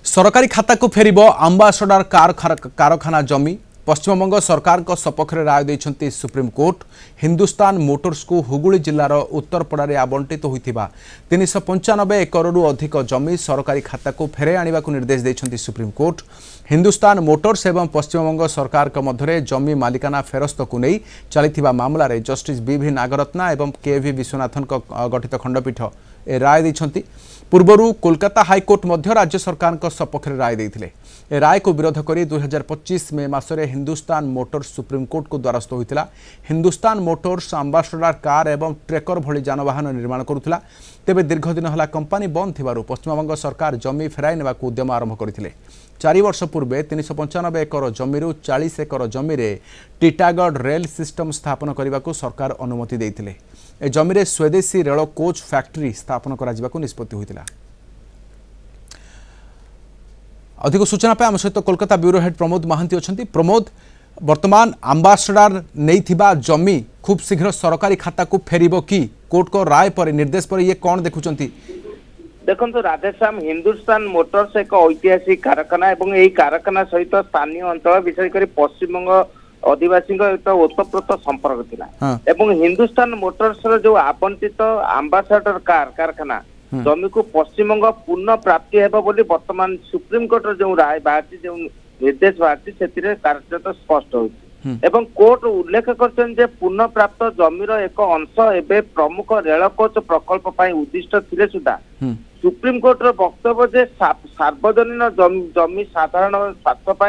सरकारी खाता को फेर आंबासडर कारखाना जमी पश्चिमबंग सरकार सपक्ष राय देते सुप्रीम कोर्ट हिंदुस्तान मोटर्स को हुगुली जिलार उत्तरपड़ा आबंटित होता 395 एकड़ अधिक जमी सरकारी खाता को फेरे आने को निर्देश देते सुप्रीम कोर्ट हिंदुस्तान मोटर्स एवं पश्चिमबंग सरकार मध्य जमी मालिकाना फेरस्त को नहीं चली मामलें जस्टिस बी नागरत्ना एवं के.वी. विश्वनाथन गठित खंडपीठ ए राय देते पूर्वर कोलकाता हाईकोर्ट मध्य राज्य सरकार सपक्ष राय देते राय को विरोध कर 2025 मे मासरे हिंदुस्तान मोटर्स सुप्रीम कोर्ट को द्वारस्थ होता हिंदुस्तान मोटर्स आंबासडर कार एवं ट्रेकर भली जानवाहन निर्माण करुला तेबे दीर्घ दिन है कंपानी बंद थिबारु पश्चिमबंग सरकार जमी फेराई नेबा उद्यम आरंभ करथिले 4 वर्ष पूर्वे 395 एकड़ जमीरु 40 एकड़ जमी टीटागढ़ रेल सिस्टम स्थापन करने को सरकार अनुमति देते ए जमी स्वदेशी रेल कोच फैक्ट्री स्थापन करा निष्पत्ति होता। अधिक सूचना आम सहित कोलकाता ब्यूरो हेड प्रमोद महांती अच्छा। प्रमोद वर्तमान आंबासडर नहीं जमी खूब शीघ्र सरकारी खाता को फेरिबो कि कोर्ट को राय पर निर्देश पर ये कौन देखुंती? देखो राधेश्याम हिंदुस्तान मोटर्स एक ऐतिहासिक कारखाना एवं यही कारखाना सहित स्थानीय अंचल विशेषकर पश्चिमबंग आदिवासी एक ओतप्रोत संपर्क थिला एवं हिंदुस्तान मोटर्स जो आवंटित आंबासडर कारखाना जमी को पश्चिमबंग पूर्ण प्राप्ति हेबो बोली वर्तमान सुप्रीम कोर्ट जो राय बाहर जो निर्देश बाहर से कार्यरत स्पष्ट होती एवं कोर्ट उल्लेख कर पूर्ण प्राप्त जमीर एक अंश एवं प्रमुख रेल कोच प्रकल्प उद्दिष्ट थिले सुधा सुप्रीम कोर्ट वक्तव्य जे सार्वजनीन जमी साधारण स्वार्थ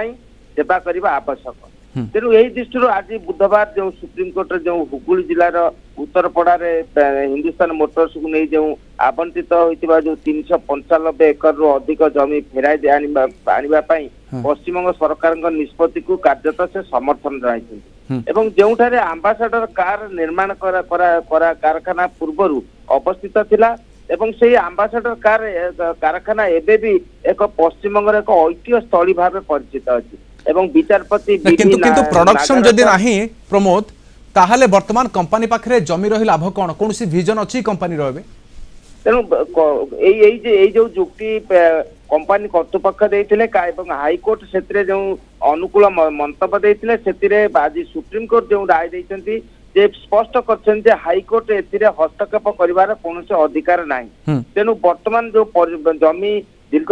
सेवा करने आवश्यक तेणु यही दृष्टि आज बुधवार जो सुप्रीम कोर्ट जो हुगुली जिलार उत्तरपड़ा हिंदुस्तान मोटर्स को नहीं जो आवंटित होता जो 395 एकड़ अधिक जमी फेराई आने पश्चिमबंग सरकार निष्पत्ति को कार्यरत से समर्थन रही जो आंबासडर कार निर्माण कारखाना पूर्वर अवस्थित थिला एवं से आंबासडर कारखाना एबे भी एक पश्चिमबंग एक ऐतिह्य स्थली भाव परिचित अच्छी एवं विचारपति किंतु प्रोडक्शन जदि नाही प्रमोद ताहले वर्तमान कंपनी पाखरे जमी रही लाभ कौन कौन सी विजन अच्छी कंपनी रहे तेणु जो जुक्ति कंपनी कर्तृपक्ष देते हाईकोर्ट से जो अनुकूल मंतव्य देते आज सुप्रीम कोर्ट जो राय देते स्पष्ट कर हाईकोर्ट हस्तक्षेप कर कौन अधिकार ना तेणु वर्तमान जो जमी दीर्घ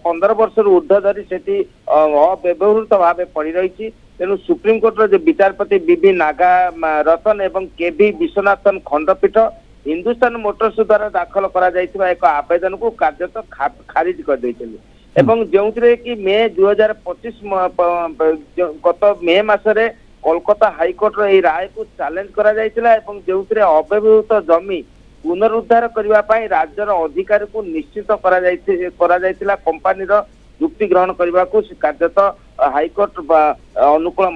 15 वर्ष ऊर्ध्व धरी से अव्यवहृत भाव पड़ रही तेणु सुप्रीम कोर्ट जो विचारपति बी नागरत्न एवं के.वी. विश्वनाथन खंडपीठ हिंदुस्तान मोटर्स द्वारा दाखल करा एक आवेदन को कार्यरत खारिज कर देते जो कि मे 2025 गत मे मासरे कोलकाता हाईकोर्ट यही राय को चैलेंज करा जो अव्यवहृत जमी पुनरुद्धार करने राज्यर अधिकारी को निश्चित करा कंपानी जुक्ति ग्रहण करने को कार्यरत हाईकोर्ट अनुकूल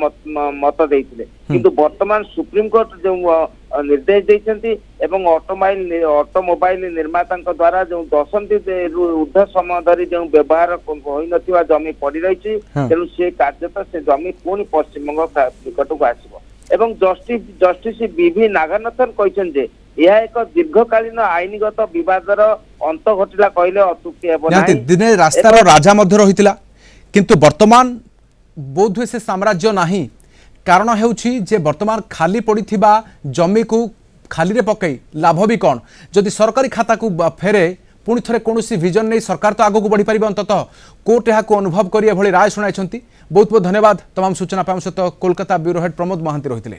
मत देते किंतु वर्तमान सुप्रीम कोर्ट जो निर्देश देते ऑटोमोबाइल निर्माता द्वारा जो दशंधि ऊर्ध्व समय धरी जो व्यवहार हो न जमी पड़ रही तेणु से कार्यरत से जमी पुणी पश्चिमबंग निकट को आसो एवं जस्टिस बी नागरनाथन कहते यह एक दीर्घकालीन आईनगत विवादर अंत घटिला कहले अत्युक्ति हेबो दिने रास्तार राजा मध्य रहितिला किंतु वर्तमान बोधवे से साम्राज्य नाही कारण हेउछि जे वर्तमान खाली पड़िथिबा जमी को खाली रे पकई लाभ भी कौन जदि सरकारी खाता को फेरे पुणी थे कौन विजन नहीं सरकार तो आगू बढ़ी पार अंततः कोर्ट यहाँ अनुभव करिए भली राय शुणाई बहुत बहुत धन्यवाद तमाम सूचना सहित कोलकाता ब्यूरो हेड प्रमोद महांती रही।